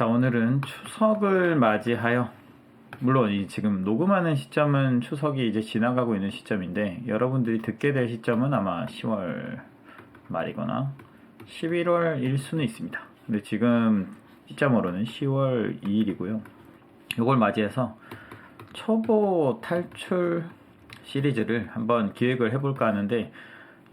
자, 오늘은 추석을 맞이하여, 물론 지금 녹음하는 시점은 추석이 이제 지나가고 있는 시점인데, 여러분들이 듣게 될 시점은 아마 10월 말이거나 11월일 수는 있습니다. 근데 지금 시점으로는 10월 2일이고요. 이걸 맞이해서 초보 탈출 시리즈를 한번 기획을 해볼까 하는데,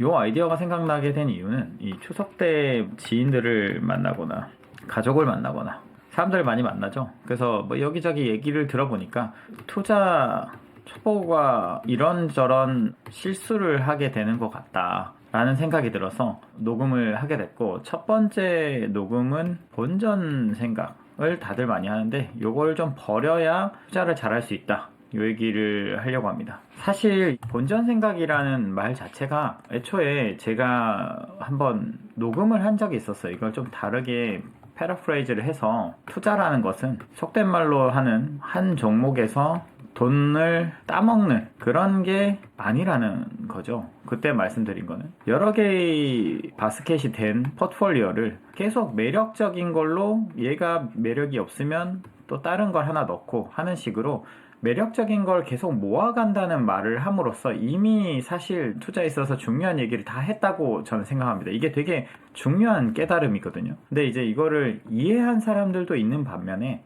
이 아이디어가 생각나게 된 이유는 이 추석 때 지인들을 만나거나 가족을 만나거나 사람들 많이 만나죠. 그래서 뭐 여기저기 얘기를 들어보니까 투자 초보가 이런저런 실수를 하게 되는 것 같다 라는 생각이 들어서 녹음을 하게 됐고, 첫 번째 녹음은 본전 생각을 다들 많이 하는데 요걸 좀 버려야 투자를 잘할 수 있다, 요 얘기를 하려고 합니다. 사실 본전 생각이라는 말 자체가 애초에 제가 한번 녹음을 한 적이 있었어요. 이걸 좀 다르게 패러프레이즈를 해서, 투자라는 것은 속된 말로 하는 한 종목에서 돈을 따먹는 그런 게 아니라는 거죠. 그때 말씀드린 거는 여러 개의 바스켓이 된 포트폴리오를 계속 매력적인 걸로, 얘가 매력이 없으면 또 다른 걸 하나 넣고 하는 식으로 매력적인 걸 계속 모아간다는 말을 함으로써 이미 사실 투자에 있어서 중요한 얘기를 다 했다고 저는 생각합니다. 이게 되게 중요한 깨달음이거든요. 근데 이제 이거를 이해한 사람들도 있는 반면에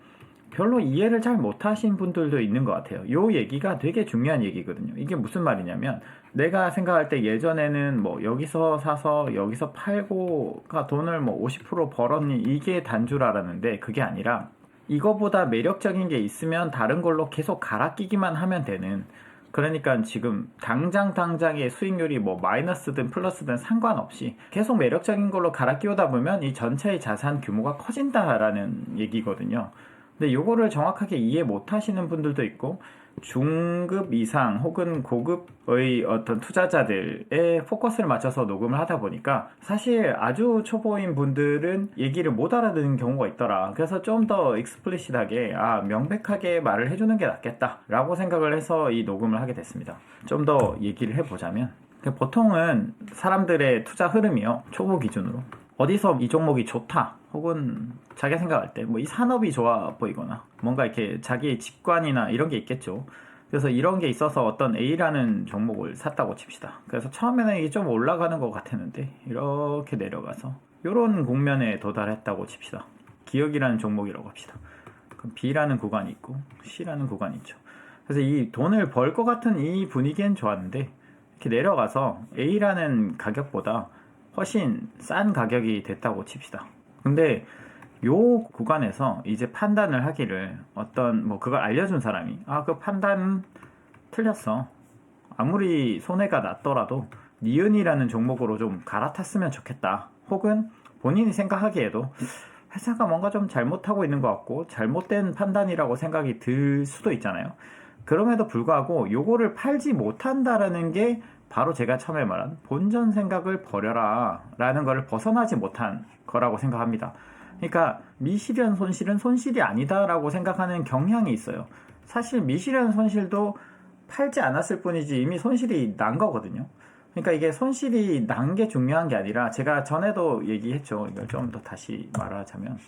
별로 이해를 잘 못하신 분들도 있는 것 같아요. 요 얘기가 되게 중요한 얘기거든요. 이게 무슨 말이냐면, 내가 생각할 때 예전에는 뭐 여기서 사서 여기서 팔고가 돈을 뭐 50% 벌었니, 이게 단줄 알았는데 그게 아니라 이거보다 매력적인 게 있으면 다른 걸로 계속 갈아 끼기만 하면 되는, 그러니까 지금 당장의 수익률이 뭐 마이너스든 플러스든 상관없이 계속 매력적인 걸로 갈아 끼우다 보면 이 전체의 자산 규모가 커진다라는 얘기거든요. 근데 요거를 정확하게 이해 못 하시는 분들도 있고, 중급 이상 혹은 고급의 어떤 투자자들의 포커스를 맞춰서 녹음을 하다 보니까 사실 아주 초보인 분들은 얘기를 못 알아듣는 경우가 있더라. 그래서 좀 더 익스플리시하게, 명백하게 말을 해주는 게 낫겠다 라고 생각을 해서 이 녹음을 하게 됐습니다. 좀 더 얘기를 해보자면, 보통은 사람들의 투자 흐름이요, 초보 기준으로 어디서 이 종목이 좋다, 혹은 자기가 생각할 때 뭐 이 산업이 좋아 보이거나 뭔가 이렇게 자기의 직관이나 이런 게 있겠죠. 그래서 이런 게 있어서 어떤 A라는 종목을 샀다고 칩시다. 그래서 처음에는 이게 좀 올라가는 것 같았는데 이렇게 내려가서 이런 국면에 도달했다고 칩시다. 기억이라는 종목이라고 합시다. 그럼 B라는 구간이 있고 C라는 구간이 있죠. 그래서 이 돈을 벌 것 같은 이 분위기는 좋았는데 이렇게 내려가서 A라는 가격보다 훨씬 싼 가격이 됐다고 칩시다. 근데 요 구간에서 이제 판단을 하기를, 어떤 뭐 그걸 알려준 사람이 그 판단 틀렸어, 아무리 손해가 났더라도 니은이라는 종목으로 좀 갈아탔으면 좋겠다, 혹은 본인이 생각하기에도 회사가 뭔가 좀 잘못하고 있는 것 같고 잘못된 판단이라고 생각이 들 수도 있잖아요. 그럼에도 불구하고 요거를 팔지 못한다라는 게 바로 제가 처음에 말한 본전 생각을 버려라 라는 거를 벗어나지 못한 거라고 생각합니다. 그러니까 미실현 손실은 손실이 아니다 라고 생각하는 경향이 있어요. 사실 미실현 손실도 팔지 않았을 뿐이지 이미 손실이 난 거거든요. 그러니까 이게 손실이 난 게 중요한 게 아니라, 제가 전에도 얘기했죠. 이걸 좀 더 다시 말하자면,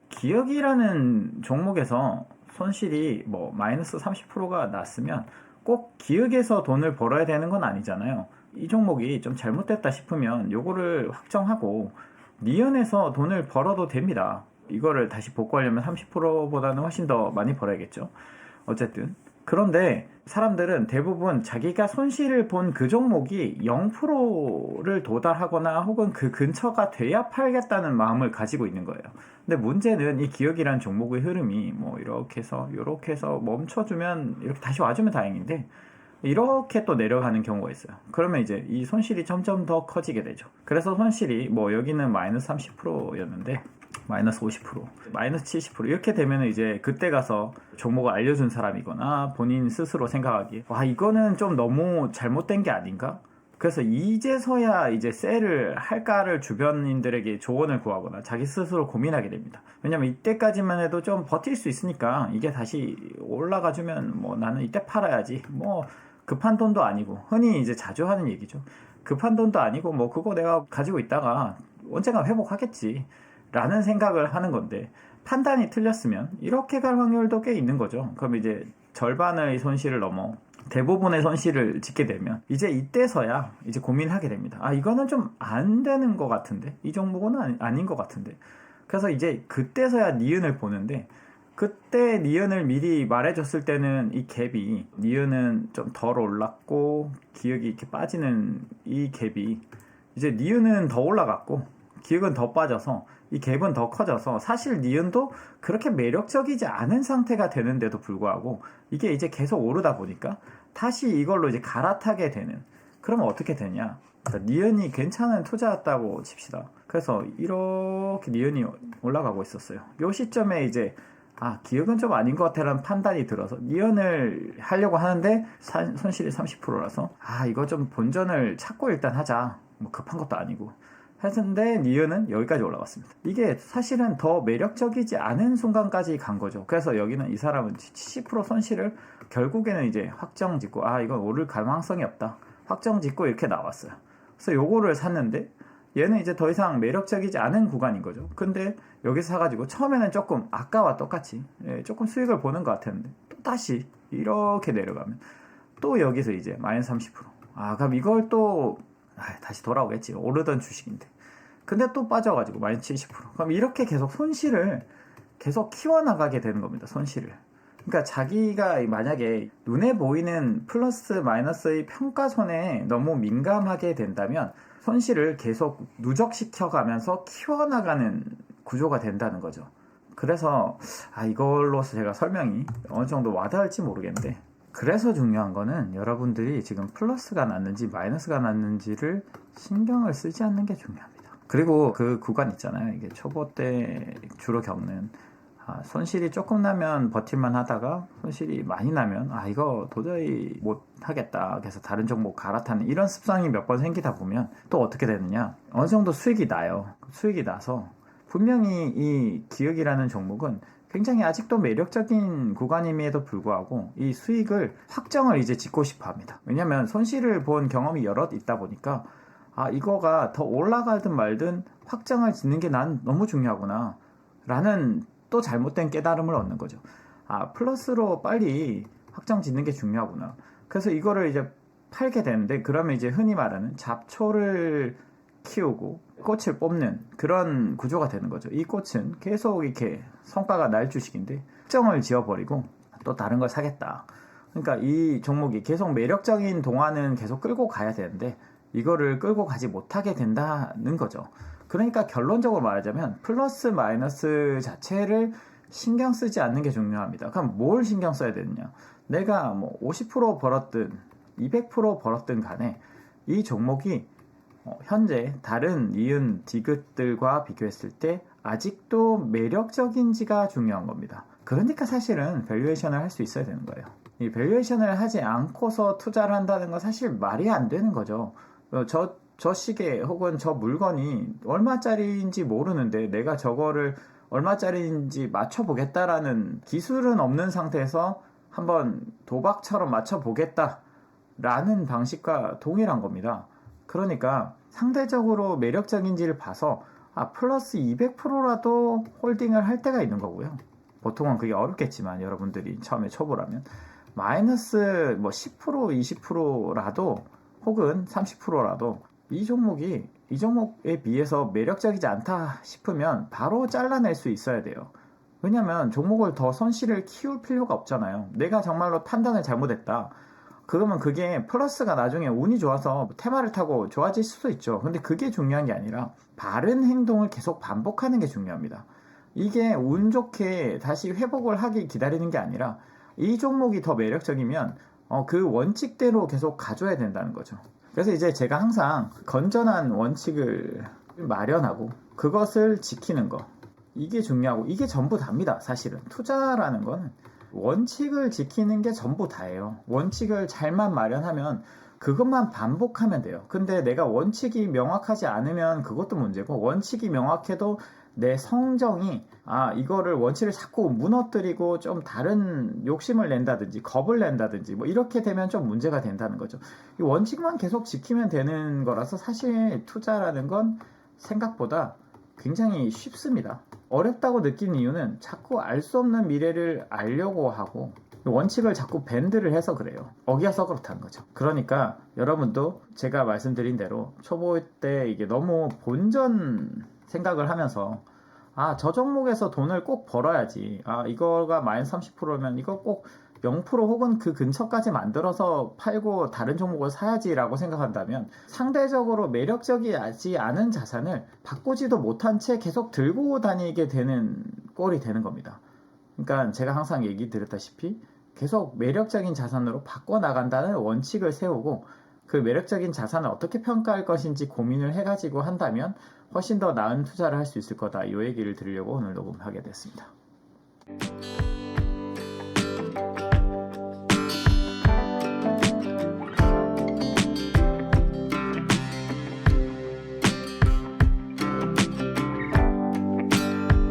기억이라는 종목에서 손실이 뭐 마이너스 30%가 났으면 꼭 기억에서 돈을 벌어야 되는 건 아니잖아요. 이 종목이 좀 잘못됐다 싶으면 요거를 확정하고 니은에서 돈을 벌어도 됩니다. 이거를 다시 복구하려면 30%보다는 훨씬 더 많이 벌어야겠죠. 어쨌든 그런데 사람들은 대부분 자기가 손실을 본 그 종목이 0%를 도달하거나 혹은 그 근처가 돼야 팔겠다는 마음을 가지고 있는 거예요. 근데 문제는 이 기억이란 종목의 흐름이 뭐 이렇게 해서 멈춰주면, 이렇게 다시 와주면 다행인데 이렇게 또 내려가는 경우가 있어요. 그러면 이제 이 손실이 점점 더 커지게 되죠. 그래서 손실이 뭐 여기는 마이너스 30%였는데 마이너스 50%, 마이너스 70% 이렇게 되면 이제 그때 가서 종목을 알려준 사람이거나 본인 스스로 생각하기에 이거는 좀 너무 잘못된 게 아닌가? 그래서 이제서야 이제 셀을 할까를 주변인들에게 조언을 구하거나 자기 스스로 고민하게 됩니다. 왜냐면 이때까지만 해도 좀 버틸 수 있으니까, 이게 다시 올라가주면 뭐 나는 이때 팔아야지, 뭐 급한 돈도 아니고, 흔히 이제 자주 하는 얘기죠. 급한 돈도 아니고 뭐 그거 내가 가지고 있다가 언젠가 회복하겠지 라는 생각을 하는 건데, 판단이 틀렸으면 이렇게 갈 확률도 꽤 있는 거죠. 그럼 이제 절반의 손실을 넘어 대부분의 손실을 짓게 되면 이제 이때서야 이제 고민을 하게 됩니다. 아, 이거는 좀 안 되는 것 같은데, 이 종목은 아닌 것 같은데. 그래서 이제 그때서야 니은을 보는데, 그때 니은을 미리 말해줬을 때는 이 갭이, 니은은 좀 덜 올랐고 기억이 이렇게 빠지는 이 갭이, 이제 니은은 더 올라갔고 기억은 더 빠져서 이 갭은 더 커져서 사실 니은도 그렇게 매력적이지 않은 상태가 되는데도 불구하고 이게 이제 계속 오르다 보니까 다시 이걸로 이제 갈아타게 되는. 그러면 어떻게 되냐? 그러니까 니은이 괜찮은 투자였다고 칩시다. 그래서 이렇게 니은이 올라가고 있었어요. 요 시점에 이제 기억은 좀 아닌 것 같아라는 판단이 들어서 니은을 하려고 하는데 손실이 30%라서 이거 좀 본전을 찾고 일단 하자. 뭐 급한 것도 아니고 했는데 니은은 여기까지 올라갔습니다. 이게 사실은 더 매력적이지 않은 순간까지 간 거죠. 그래서 여기는 이 사람은 70% 손실을 결국에는 이제 확정 짓고 이건 오를 가능성이 없다. 확정 짓고 이렇게 나왔어요. 그래서 요거를 샀는데 얘는 이제 더 이상 매력적이지 않은 구간인 거죠. 근데 여기서 사가지고 처음에는 조금 아까와 똑같이 조금 수익을 보는 것 같았는데 또 다시 이렇게 내려가면 또 여기서 이제 마이너스 30%. 그럼 이걸 또 다시 돌아오겠지. 오르던 주식인데. 근데 또 빠져가지고 마이너스 70%. 그럼 이렇게 계속 손실을 계속 키워나가게 되는 겁니다. 손실을. 그러니까 자기가 만약에 눈에 보이는 플러스 마이너스의 평가선에 너무 민감하게 된다면 손실을 계속 누적시켜가면서 키워나가는 구조가 된다는 거죠. 그래서 이걸로서 제가 설명이 어느 정도 와닿을지 모르겠는데, 그래서 중요한 거는 여러분들이 지금 플러스가 났는지 마이너스가 났는지를 신경을 쓰지 않는 게 중요합니다. 그리고 그 구간 있잖아요. 이게 초보 때 주로 겪는 손실이 조금 나면 버틸만 하다가 손실이 많이 나면 이거 도저히 못 하겠다. 그래서 다른 종목 갈아타는 이런 습성이 몇 번 생기다 보면 또 어떻게 되느냐. 어느 정도 수익이 나요. 수익이 나서 분명히 이 기억이라는 종목은 굉장히 아직도 매력적인 구간임에도 불구하고 이 수익을 확정을 이제 짓고 싶어 합니다. 왜냐면 손실을 본 경험이 여럿 있다 보니까 이거가 더 올라가든 말든 확정을 짓는 게 난 너무 중요하구나 라는 또 잘못된 깨달음을 얻는 거죠. 플러스로 빨리 확정 짓는 게 중요하구나. 그래서 이거를 이제 팔게 되는데, 그러면 이제 흔히 말하는 잡초를 키우고 꽃을 뽑는 그런 구조가 되는 거죠. 이 꽃은 계속 이렇게 성과가 날 주식인데 확정을 지어버리고 또 다른 걸 사겠다. 그러니까 이 종목이 계속 매력적인 동안은 계속 끌고 가야 되는데 이거를 끌고 가지 못하게 된다는 거죠. 그러니까 결론적으로 말하자면 플러스 마이너스 자체를 신경 쓰지 않는 게 중요합니다. 그럼 뭘 신경 써야 되느냐? 내가 뭐 50% 벌었든 200% 벌었든 간에 이 종목이 현재 다른 니은 디귿들과 비교했을 때 아직도 매력적인지가 중요한 겁니다. 그러니까 사실은 밸류에이션을 할 수 있어야 되는 거예요. 이 밸류에이션을 하지 않고서 투자를 한다는 건 사실 말이 안 되는 거죠. 저 시계 혹은 저 물건이 얼마짜리인지 모르는데 내가 저거를 얼마짜리인지 맞춰보겠다라는 기술은 없는 상태에서 한번 도박처럼 맞춰보겠다라는 방식과 동일한 겁니다. 그러니까 상대적으로 매력적인지를 봐서 플러스 200%라도 홀딩을 할 때가 있는 거고요. 보통은 그게 어렵겠지만 여러분들이 처음에 초보라면 마이너스 뭐 10% 20%라도 혹은 30%라도 이 종목에 비해서 매력적이지 않다 싶으면 바로 잘라낼 수 있어야 돼요. 왜냐면 종목을 더 손실을 키울 필요가 없잖아요. 내가 정말로 판단을 잘못했다. 그러면 그게 플러스가 나중에 운이 좋아서 테마를 타고 좋아질 수도 있죠. 근데 그게 중요한 게 아니라 바른 행동을 계속 반복하는 게 중요합니다. 이게 운 좋게 다시 회복을 하길 기다리는 게 아니라 이 종목이 더 매력적이면 그 원칙대로 계속 가져야 된다는 거죠. 그래서 이제 제가 항상 건전한 원칙을 마련하고 그것을 지키는 거, 이게 중요하고 이게 전부 답니다. 사실은 투자라는 건 원칙을 지키는 게 전부 다예요. 원칙을 잘만 마련하면 그것만 반복하면 돼요. 근데 내가 원칙이 명확하지 않으면 그것도 문제고, 원칙이 명확해도 내 성정이 이거를 원칙을 자꾸 무너뜨리고 좀 다른 욕심을 낸다든지 겁을 낸다든지 뭐 이렇게 되면 좀 문제가 된다는 거죠. 이 원칙만 계속 지키면 되는 거라서 사실 투자라는 건 생각보다 굉장히 쉽습니다. 어렵다고 느끼는 이유는 자꾸 알 수 없는 미래를 알려고 하고 원칙을 자꾸 밴드를 해서 그래요. 어기어서 그렇다는 거죠. 그러니까 여러분도 제가 말씀드린 대로 초보 때 이게 너무 본전 생각을 하면서 저 종목에서 돈을 꼭 벌어야지. 이거가 마이너스 30%면 이거 꼭 0% 혹은 그 근처까지 만들어서 팔고 다른 종목을 사야지라고 생각한다면 상대적으로 매력적이지 않은 자산을 바꾸지도 못한 채 계속 들고 다니게 되는 꼴이 되는 겁니다. 그러니까 제가 항상 얘기 드렸다시피 계속 매력적인 자산으로 바꿔나간다는 원칙을 세우고 그 매력적인 자산을 어떻게 평가할 것인지 고민을 해가지고 한다면 훨씬 더 나은 투자를 할 수 있을 거다. 이 얘기를 드리려고 오늘 녹음하게 됐습니다.